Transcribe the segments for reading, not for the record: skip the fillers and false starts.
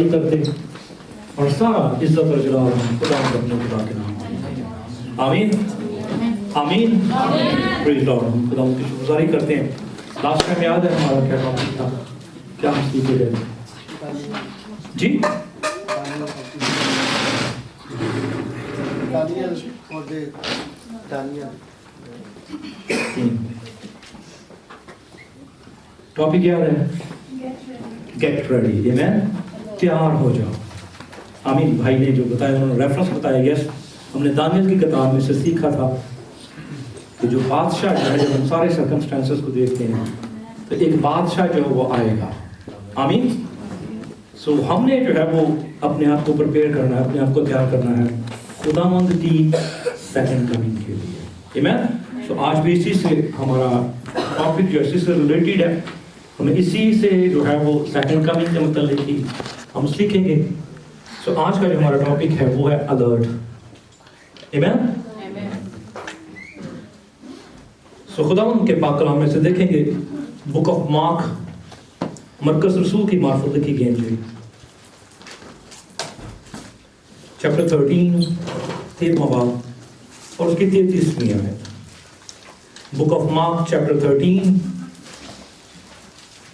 शुक्रगुजारी करते और सारा इज्जत और जलाल खुदा अपने खुदा के नाम। आमीन आमीन प्रेज़ लॉर्ड। हम खुदा की शुक्रगुजारी करते हैं। लास्ट टाइम याद है हमारा क्या टॉपिक था, क्या हम सीखे गए जी? टॉपिक याद है? Get ready. आमीन, तैयार हो जाओ। आमीन। भाई ने जो बताया, उन्होंने रेफरेंस बताया। यस, हमने दानियल की किताब में से सीखा था कि जो बादशाह जो है, जब हम सारे सर्कमस्टेंसेस को देखते हैं तो एक बादशाह जो है वो आएगा। आमीन। सो हमने जो है वो अपने आप को प्रिपेयर करना है, अपने आप को तैयार करना है खुदावंद की सेकंड कमिंग के लिए। आमीन। सो आज भी इसी से हमारा टॉपिक जो है इसी से रिलेटेड है। हमें इसी से जो है वो सेकंड कमिंग के मतलब ही हम सीखेंगे। सो आज का जो हमारा टॉपिक है वो है अलर्ट। आमीन। सो खुदावंद के पाक कलाम में से देखेंगे बुक ऑफ मार्क, मरकस रसूल की मार्फत लिखी गई इंजील, चैप्टर 13 13वां बाब और उसकी 33वीं आयत। Book of Mark chapter 13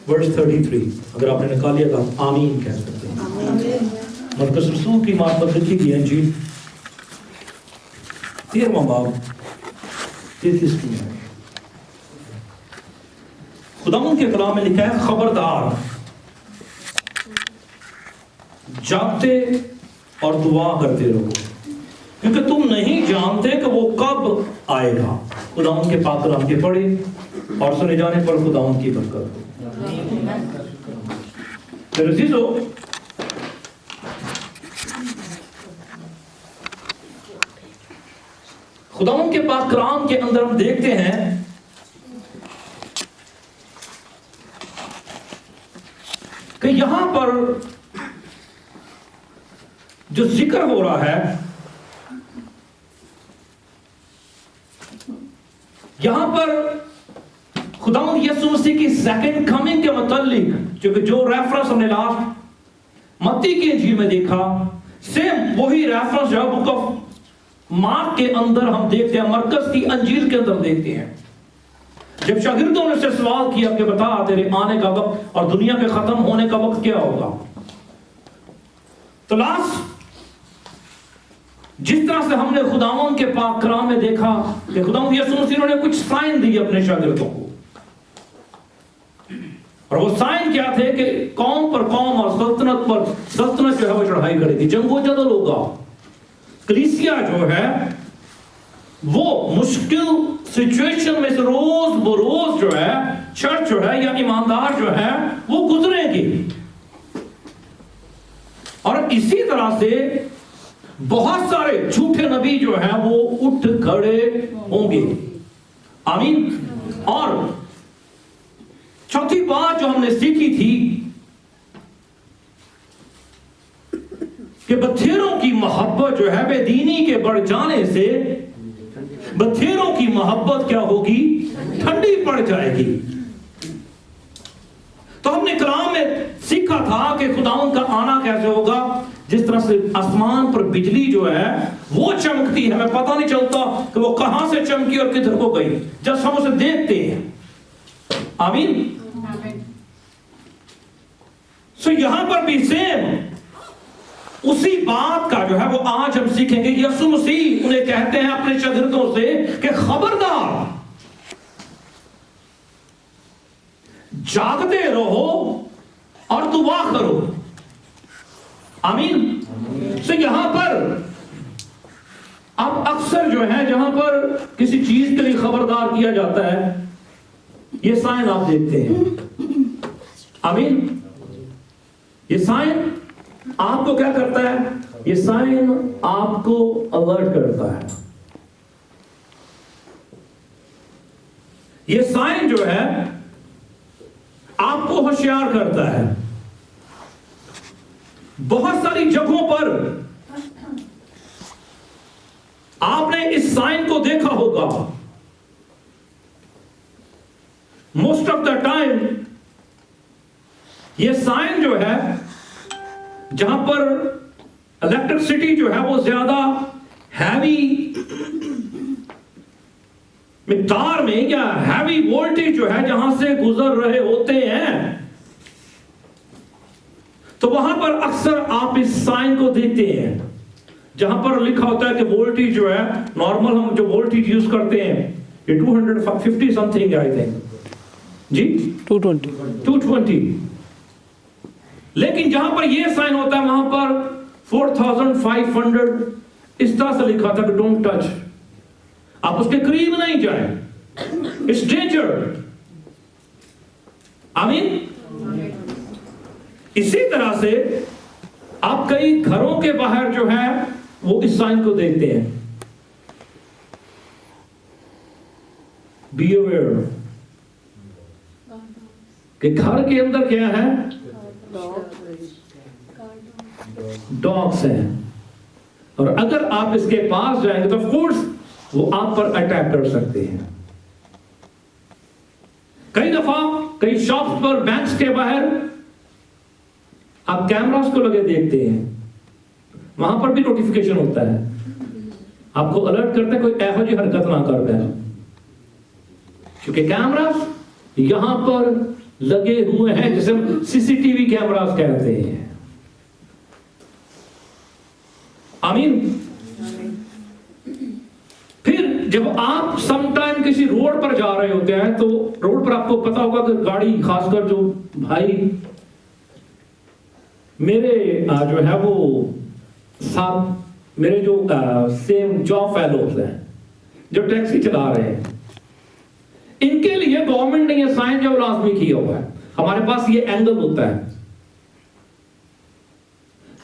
verse 33। अगर आपने निकाल लिया तो आप आमीन कह सकते हैं। मरकस रसूल की मार्फत लिखी गई इंजील 13वां बाब 33वीं आयत। खुदावंद के कलाम में लिखा है, खबरदार, जागते और दुआ करते रहो, क्योंकि तुम नहीं जानते कि वो कब आएगा। खुदावंद के पाक कलाम के पढ़े और सुने जाने पर खुदावंद की बरकत हो। मेरे अजीजों, खुदावंद के पाक कलाम के अंदर हम देखते हैं कि यहां पर जो जिक्र हो रहा है, यहां पर खुदावंद यीशु मसीह की सेकंड कमिंग के मुतालिक जो रेफरेंस हमने लास्ट मत्ती की इंजील में देखा, सेम वही रेफरेंस जो बुक ऑफ मार्क के अंदर हम देखते हैं, मरकस की अंजील के अंदर देखते हैं। जब शागिर्दों ने से सवाल किया कि बता तेरे आने का वक्त और दुनिया के खत्म होने का वक्त क्या होगा, तो लास्ट जिस तरह से हमने खुदावंद के पाक कलाम में देखा कि खुदावंद यीशु मसीह ने कुछ साइन दिए अपने शागिर्दों को, और वो साइन क्या थे कि कौम पर कौम और सल्तनत पर सल्तनत जो है वो चढ़ाई करेगी, जंगो जदल होगा। कलीसिया जो है वो मुश्किल सिचुएशन में से रोज बरोज जो है चर्च जो है या ईमानदार जो है वो गुजरेगी, और इसी तरह से बहुत सारे झूठे नबी जो है वो उठ खड़े होंगे। आमीन। और चौथी बात जो हमने सीखी थी कि बथेरों की मोहब्बत जो है बेदीनी के बढ़ जाने से बथेरों की मोहब्बत क्या होगी, ठंडी पड़ जाएगी। तो हमने कलाम में सीखा था कि खुदावंद का आना कैसे होगा, जिस तरह से आसमान पर बिजली जो है वो चमकती है, हमें पता नहीं चलता कि वो कहां से चमकी और किधर को गई, जब हम उसे देखते हैं। आमीन। सो यहां पर भी सेम उसी बात का जो है वो आज हम सीखेंगे। यीशु मसीह उन्हें कहते हैं अपने शागिर्दों से कि खबरदार, जागते रहो और दुआ करो। आमीन। तो यहां पर अब अक्सर जो है जहां पर किसी चीज के लिए खबरदार किया जाता है, ये साइन आप देखते हैं। आमीन। ये साइन आपको क्या करता है, ये साइन आपको अलर्ट करता है। ये साइन जो है आपको होशियार करता है। बहुत सारी जगहों पर आपने इस साइन को देखा होगा। मोस्ट ऑफ द टाइम ये साइन जो है जहां पर इलेक्ट्रिसिटी जो है वो ज्यादा हैवी मिकदार में या हैवी वोल्टेज जो है जहां से गुजर रहे होते हैं, तो वहां पर अक्सर आप इस साइन को देखते हैं जहां पर लिखा होता है कि वोल्टेज जो है, नॉर्मल हम जो वोल्टेज यूज करते हैं ये 250 समथिंग आई थिंक जी, 220, लेकिन जहां पर ये साइन होता है वहां पर 4500 इस तरह से लिखा था कि डोंट टच, आप उसके करीब नहीं जाएं, इट्स डेंजर। आमीन। इसी तरह से आप कई घरों के बाहर जो है वो इस साइन को देखते हैं, बी अवेयर कि घर के अंदर क्या है, डॉग्स हैं, और अगर आप इसके पास जाएंगे तो ऑफ कोर्स वो आप पर अटैक कर सकते हैं। कई दफा कई शॉप्स पर, बैंक्स के बाहर आप कैमरास को लगे देखते हैं, वहां पर भी नोटिफिकेशन होता है, आपको अलर्ट करते हैं कोई ऐसी जी हरकत ना कर पाए, क्योंकि कैमरास यहां पर लगे हुए हैं, जिसे हम सीसीटीवी कैमरास कहते हैं। आमीन। फिर जब आप समटाइम किसी रोड पर जा रहे होते हैं, तो रोड पर आपको पता होगा कि गाड़ी, खासकर जो भाई मेरे जो है वो साथ मेरे जो सेम जॉब फेलोज हैं जो टैक्सी चला रहे हैं, इनके लिए गवर्नमेंट ने ये साइन जो लाजमी किया हुआ है, हमारे पास ये एंगल होता है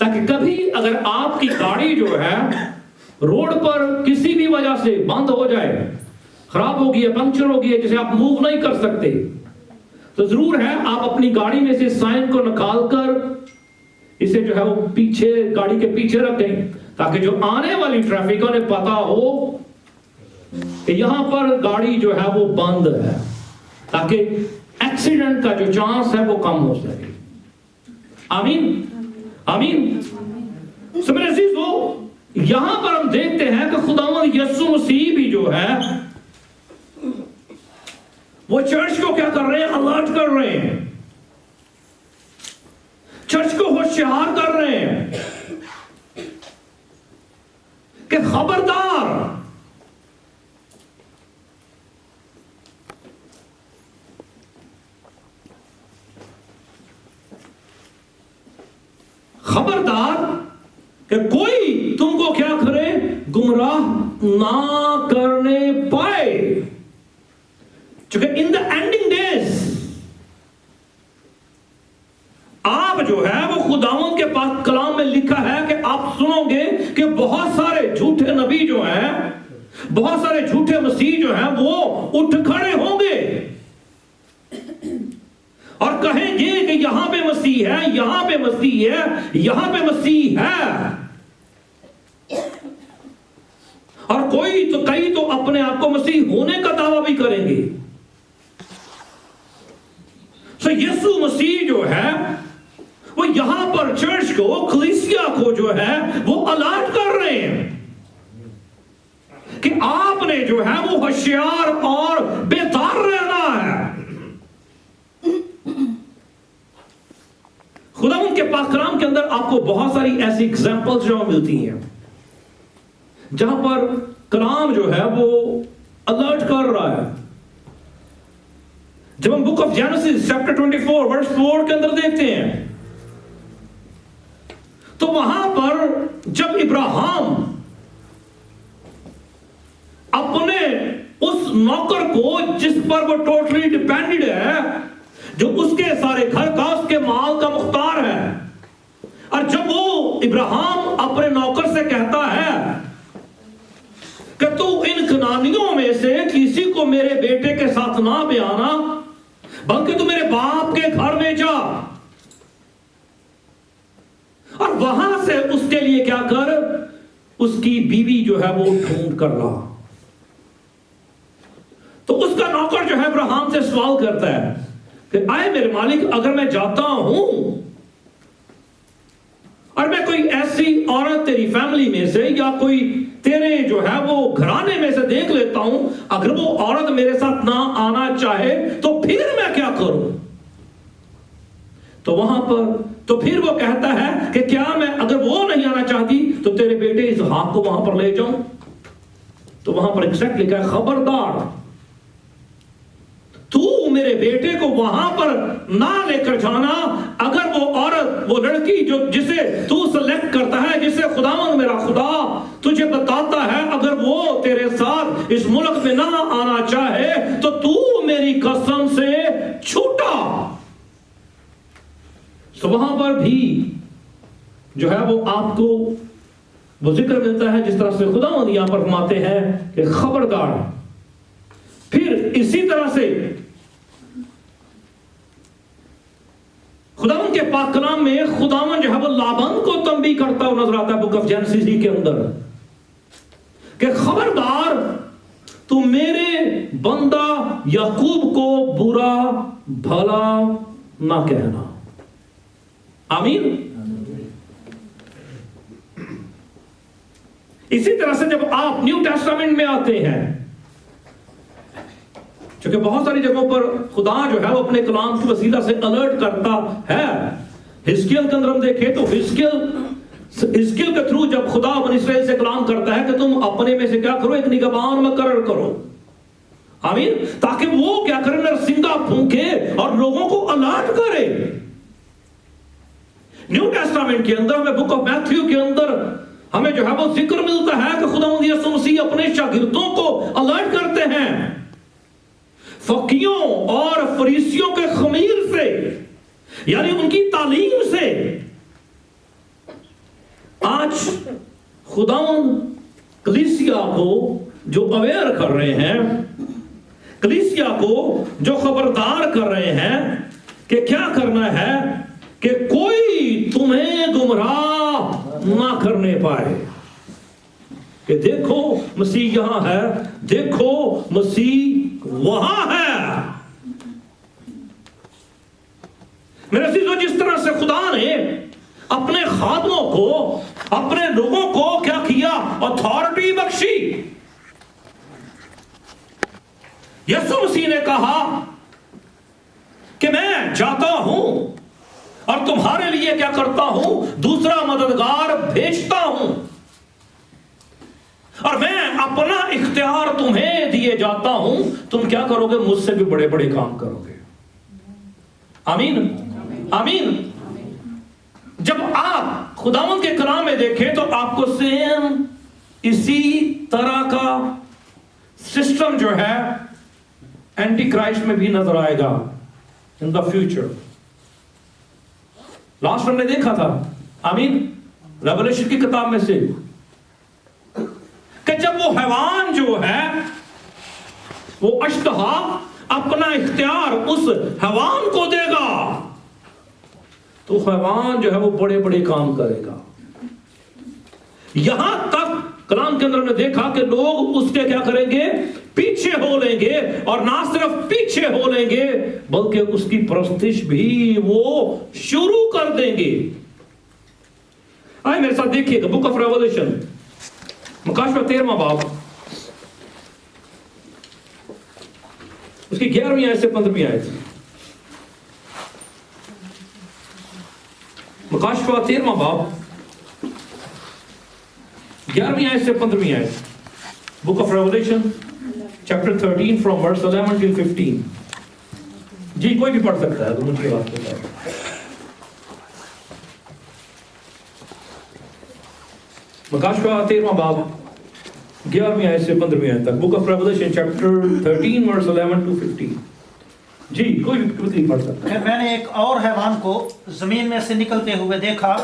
ताकि कभी अगर आपकी गाड़ी जो है रोड पर किसी भी वजह से बंद हो जाए, खराब हो गई है, पंक्चर हो गई है, जिसे आप मूव नहीं कर सकते, तो जरूर है आप अपनी गाड़ी में से साइन को निकालकर इसे जो है वो पीछे, गाड़ी के पीछे रखें, ताकि जो आने वाली ट्रैफिक को उन्हें पता हो कि यहां पर गाड़ी जो है वो बंद है, ताकि एक्सीडेंट का जो चांस है वो कम हो सके। आमीन। आमीन। सो मेरे अजीजों, यहां पर हम देखते हैं कि खुदावंद यीशु मसीह भी जो है वो चर्च को क्या कर रहे हैं, अलर्ट कर रहे हैं, चर्च को होशियार कर रहे हैं कि खबरदार, खबरदार कि कोई तुमको क्या करे, गुमराह ना करने पाए, क्योंकि इन द एंडिंग डेज आप जो है वो खुदावंद के पास कलाम में लिखा है कि आप सुनोगे कि बहुत सारे झूठे नबी जो हैं, बहुत सारे झूठे मसीह जो हैं वो उठ खड़े होंगे और कहेंगे कि यहां पे मसीह है, यहां पे मसीह है, यहां पे मसीह है, और कई तो अपने आप को मसीह होने का दावा भी करेंगे। सो यीशु मसीह जो है वो यहां पर चर्च को, कलीसिया को जो है वो अलर्ट कर रहे हैं कि आपने जो है वो होशियार और बेदार रहना है। खुदा उनके पाक कलाम के अंदर आपको बहुत सारी ऐसी एग्जांपल्स जो मिलती हैं जहां पर कलाम जो है वो अलर्ट कर रहा है। जब हम book of Genesis chapter 24 verse 4 के अंदर देखते हैं, तो वहां पर जब इब्राहिम अपने उस नौकर को, जिस पर वो टोटली डिपेंडेड है, जो उसके सारे घर का, उसके माल का मुख्तार है, और जब वो इब्राहिम अपने नौकर से कहता है कि तू इन कनानियों में से किसी को मेरे बेटे के साथ ना ब्याना, बल्कि तू मेरे बाप के घर में जा और वहां से उसके लिए क्या कर, उसकी बीवी जो है वो ढूंढ कर ला। तो उसका नौकर जो है इब्राहिम से सवाल करता है कि आए मेरे मालिक, अगर मैं जाता हूं और मैं कोई ऐसी औरत तेरी फैमिली में से या कोई तेरे जो है वो घराने में से देख लेता हूं, अगर वो औरत मेरे साथ ना आना चाहे तो फिर मैं क्या करूं? तो वहां पर तो फिर वो कहता है कि क्या मैं, अगर वो नहीं आना चाहती तो तेरे बेटे इसहाक को वहां पर ले जाऊं? तो वहां पर एग्जैक्ट लिखा है, खबरदार तू मेरे बेटे को वहां पर ना लेकर जाना। अगर वो औरत, वो लड़की जो जिसे तू सेलेक्ट करता है, जिसे खुदावंद मेरा खुदा तुझे बताता है, अगर वो तेरे साथ इस मुल्क में ना आना चाहे तो तू मेरी कसम से छूटा। तो वहां पर भी जो है वो आपको वो जिक्र मिलता है, जिस तरह से खुदावंद यहां पर फरमाते हैं कि खबरदार। फिर इसी तरह से खुदावंद के पाक कलाम में खुदावंद जो है वो लाबान को तंबी करता हुआ नजर आता है बुक ऑफ जेनेसिस के अंदर कि खबरदार तू मेरे बंदा याकूब को बुरा भला ना कहना। आमीन। इसी तरह से जब आप न्यू टेस्टामेंट में आते हैं, क्योंकि बहुत सारी जगहों पर खुदा जो है वो अपने कलाम की वसीला से अलर्ट करता है। हिजकियेल के अंदर हम देखें तो हिजकियेल के थ्रू जब खुदा बनी इस्राएल से कलाम करता है कि तुम अपने में से क्या करो, एक निगहबान मुकर्रर करो। आमीन। ताकि वो क्या करे, नरसिंगा फूंके और लोगों को अलर्ट करे। न्यू टेस्टामेंट के अंदर हमें बुक ऑफ मैथ्यू के अंदर हमें जो है वो जिक्र मिलता है कि खुदावंद यीशु मसीह अपने शागिर्दों को अलर्ट करते हैं फकीयों और फरीसियों के खमीर से, यानी उनकी तालीम से। आज खुदावंद कलीसिया को जो अवेयर कर रहे हैं, कलीसिया को जो खबरदार कर रहे हैं कि क्या करना है कि कोई तुम्हें गुमराह ना करने पाए कि देखो मसीह यहां है, देखो मसीह वहां है। मेरे अजीजों, जिस तरह से खुदा ने अपने खादमों को, अपने लोगों को क्या किया, अथॉरिटी बख्शी। यीशु मसीह ने कहा कि मैं जाता हूं और तुम्हारे लिए क्या करता हूं, दूसरा मददगार भेजता हूं, और मैं अपना इख्तियार तुम्हें दिए जाता हूं, तुम क्या करोगे, मुझसे भी बड़े बड़े काम करोगे। आमीन। आमीन। जब आप खुदावंद के कलाम में देखें तो आपको सेम इसी तरह का सिस्टम जो है एंटी क्राइस्ट में भी नजर आएगा इन द फ्यूचर। लास्ट हमने देखा था, आमीन, रेवलेशन की किताब में से कि जब वो हैवान जो है वो अश्तहा अपना इख्तियार उस हैवान को देगा तो हैवान जो है वो बड़े बड़े काम करेगा। यहां तक कलाम के अंदर हमने देखा कि लोग उसके क्या करेंगे, पीछे हो लेंगे, और ना सिर्फ पीछे हो लेंगे बल्कि उसकी परस्तिश भी वो शुरू कर देंगे। आए मेरे साथ देखिएगा बुक ऑफ रेवलेशन, मुकाशवा 13वां बाब, उसकी 11वीं आयत से 15वीं आयत। मुकाशवा 13वां बाब 11वीं आयत से 15वीं आयत। Book of Revelation chapter 13 from verse 11 till 15। जी कोई भी पढ़ सकता है, तो मुझे बात बताओ। मुकाशवा 13वां बाब 11वीं आयत से 15वीं आयत तक। Book of Revelation chapter 13 verse 11 to 15। जी कोई भी पढ़ सकता है। मैंने एक और हैवान को जमीन में से निकलते हुए देखा,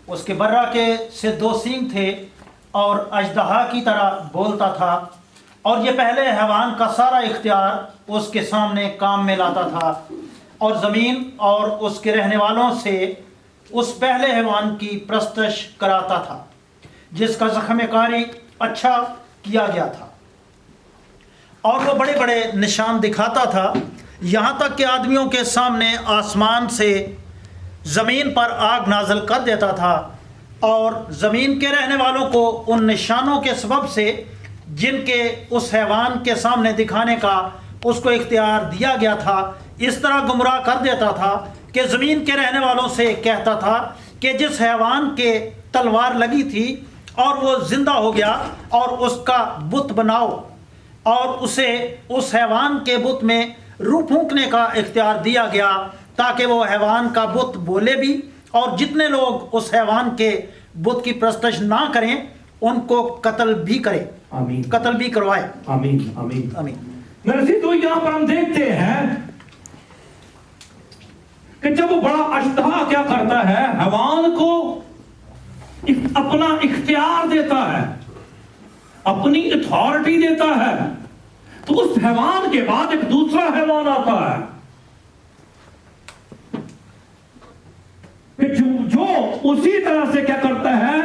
उसके बर्रा के से 2 सींग थे और अजदहा की तरह बोलता था, और ये पहले हैवान का सारा इख्तियार उसके सामने काम में लाता था और ज़मीन और उसके रहने वालों से उस पहले हैवान की प्रस्तश कराता था जिसका ज़ख्म-ए-कारी अच्छा किया गया था, और वो बड़े बड़े निशान दिखाता था, यहाँ तक कि आदमियों के सामने आसमान से ज़मीन पर आग नाज़िल कर देता था और ज़मीन के रहने वालों को उन निशानों के सबब से जिनके उस हैवान के सामने दिखाने का उसको इख्तियार दिया गया था, इस तरह गुमराह कर देता था कि ज़मीन के रहने वालों से कहता था कि जिस हैवान के तलवार लगी थी और वो ज़िंदा हो गया और उसका बुत बनाओ, और उसे उस हैवान के बुत में रूह फूंकने का इख्तियार दिया गया ताकि वो हैवान का बुत बोले भी, और जितने लोग उस हैवान के बुत की प्रस्तश ना करें उनको कत्ल भी करे, आमीन, कत्ल भी करवाए। आमीन, आमीन, आमीन। मेरे से तो यहाँ पर हम देखते हैं कि जब वो बड़ा अश्तहा क्या करता है, हैवान को अपना इख्तियार देता है, अपनी अथॉरिटी देता है, तो उस हैवान के बाद एक दूसरा हैवान आता है कि जो उसी तरह से क्या करता है,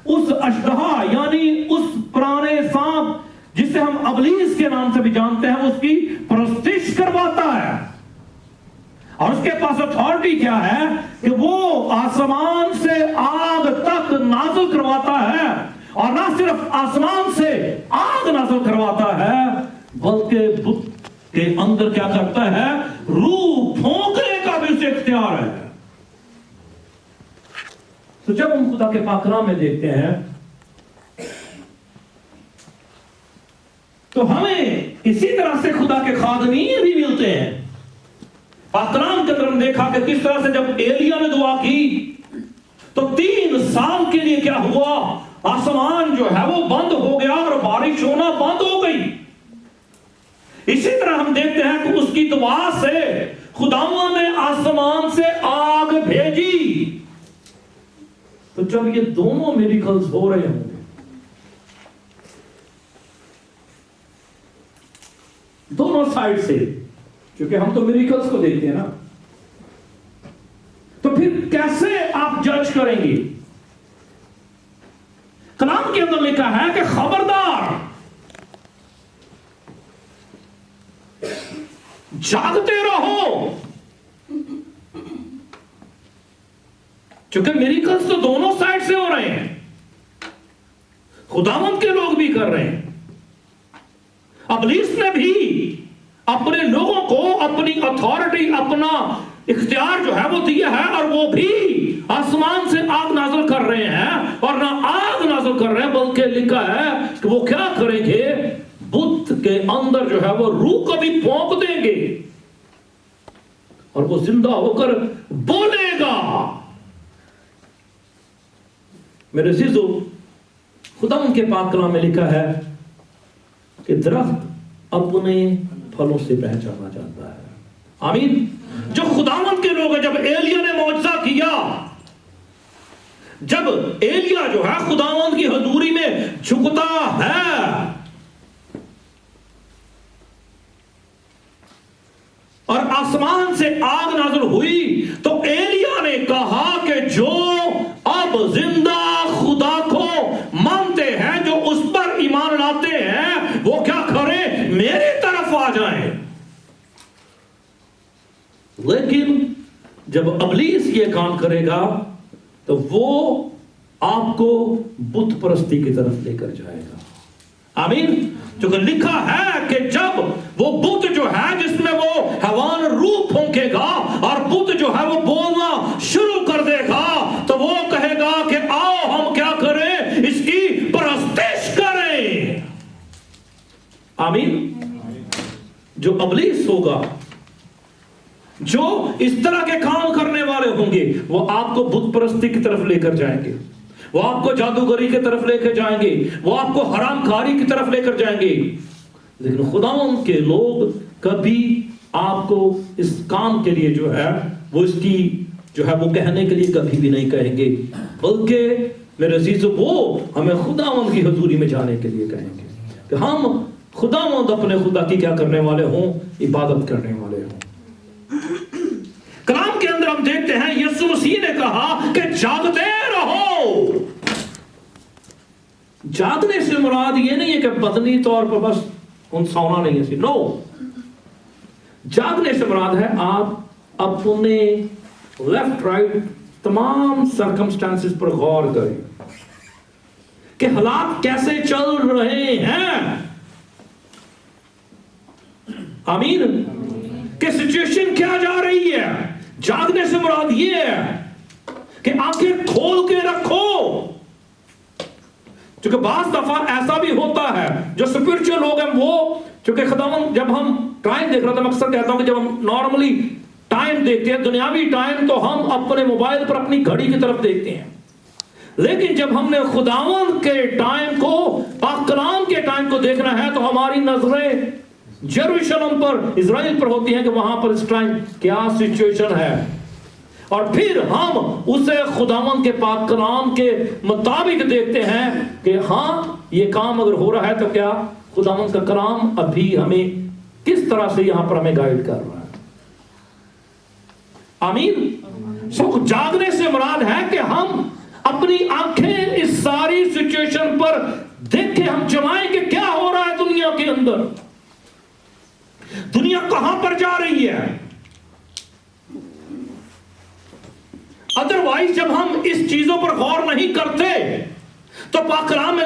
उस अश्तहा यानी उस पुराने सांप जिसे हम अबलीस के नाम से भी जानते हैं, उसकी प्रस्तिश करवाता है। और उसके पास अथॉरिटी क्या है कि वो आसमान से आग तक नाज़िल करवाता है, और ना सिर्फ आसमान से आग नाज़िल करवाता है बल्कि बुत के अंदर क्या करता है, रूह फूंकने का भी उसे इख्तियार है। तो जब हम खुदा के पाकलाम में देखते हैं तो हमें इसी तरह से खुदा के खादमीन भी मिलते हैं। पाकलाम के अंदर हम देखा कि किस तरह से जब एलिया ने दुआ की तो 3 साल के लिए क्या हुआ, आसमान जो है वो बंद हो गया और बारिश होना बंद हो गई। इसी तरह हम देखते हैं कि उसकी दुआ से खुदावा ने आसमान से आग भेजी। तो जब ये दोनों मिरेकल्स हो रहे होंगे, दोनों साइड से, क्योंकि हम तो मिरेकल्स को देखते हैं ना, तो फिर कैसे आप जज करेंगे? कलाम के अंदर लिखा है कि खबरदार, जागते रहो, क्योंकि मिरेकल्स तो दोनों साइड से हो रहे हैं, खुदावंद के लोग भी कर रहे हैं। अबलीस ने भी अपने लोगों को अपनी अथॉरिटी, अपना इख्तियार जो है वो दिया है, और वो भी आसमान से आग नाज़िल कर रहे हैं, और ना आग नाज़िल कर रहे हैं बल्कि लिखा है कि वो क्या करेंगे, बुत के अंदर जो है वो रूह को भी फूंक देंगे और वो जिंदा होकर बोलेगा। मेरे अजीजों, खुदा उनके पाक कलाम में लिखा है कि दरख्त अपने फलों से पहचाना जाता है। आमीन। जो खुदावंद के लोग हैं, जब एलिया ने मौजज़ा किया, जब एलिया जो है खुदावंद की हजूरी में झुकता है और आसमान से आग नाज़िल हुई, तो एलिया ने कहा कि जो अब जिंदा खुदा को मानते हैं, जो उस पर ईमान लाते हैं, वो क्या करें, मेरी तरफ आ जाएं। लेकिन जब अबलीस ये काम करेगा तो वो आपको बुत परस्ती की तरफ लेकर जाएगा। आमीन। जो लिखा है कि जब वो बुत जो है जिसमें वो हैवान रूह फूंकेगा और बुत जो है वो बोलना शुरू कर देगा, तो वो कहेगा कि आओ हम क्या करें, इसकी परस्तिश करें। आमीन। जो अबलीस होगा, जो इस तरह के काम करने वाले होंगे, वो आपको बुत परस्ती की तरफ लेकर जाएंगे, वो आपको जादूगरी की तरफ लेकर जाएंगे, वो आपको हरामखारी की तरफ लेकर जाएंगे। लेकिन खुदावंद के लोग कभी आपको इस काम के लिए जो है वो इसकी जो है वो कहने के लिए कभी भी नहीं कहेंगे, बल्कि मेरे अजीजों वो हमें खुदावंद की हजूरी में जाने के लिए कहेंगे कि हम खुदावंद अपने खुदा की क्या करने वाले हों, इबादत करने वाले हों। कलाम के अंदर हम देखते हैं यीशु मसीह ने कहा कि जागते रहो। जागने से मुराद ये नहीं है कि बदनी तौर पर बस उन सोना नहीं है, नो। जागने से मुराद है आप अपने लेफ्ट राइट तमाम सर्कमस्टांसेस पर गौर करें कि हालात कैसे चल रहे हैं। आमीन। कि सिचुएशन क्या जा रही है। जागने से मुराद ये है कि आंखें खोल के रखो, क्योंकि बास दफा ऐसा भी होता है जो स्पिरिचुअल लोग हैं वो, क्योंकि खुदावंद जब हम टाइम देख रहे थे, मैं अक्सर कहता हूं कि जब हम नॉर्मली टाइम देखते हैं, दुनियावी टाइम, तो हम अपने मोबाइल पर अपनी घड़ी की तरफ देखते हैं। लेकिन जब हमने खुदावंद के टाइम को, पाक कलाम के टाइम को देखना है, तो हमारी नजरें यरूशलेम पर, इजराइल पर होती हैं कि वहां पर इस टाइम क्या सिचुएशन है, और फिर हम उसे खुदावंद के पाक कलाम के मुताबिक देखते हैं कि हाँ ये काम अगर हो रहा है तो क्या खुदावंद का कलाम अभी हमें किस तरह से यहां पर हमें गाइड कर रहा है। आमीन। सो जागने से मुराद है कि हम अपनी आंखें इस सारी सिचुएशन पर देखें, हम जमाएं कि क्या हो रहा है दुनिया के अंदर, दुनिया कहां पर जा रही है। अदरवाइज जब हम इस चीजों पर गौर नहीं करते तो पाक कलाम में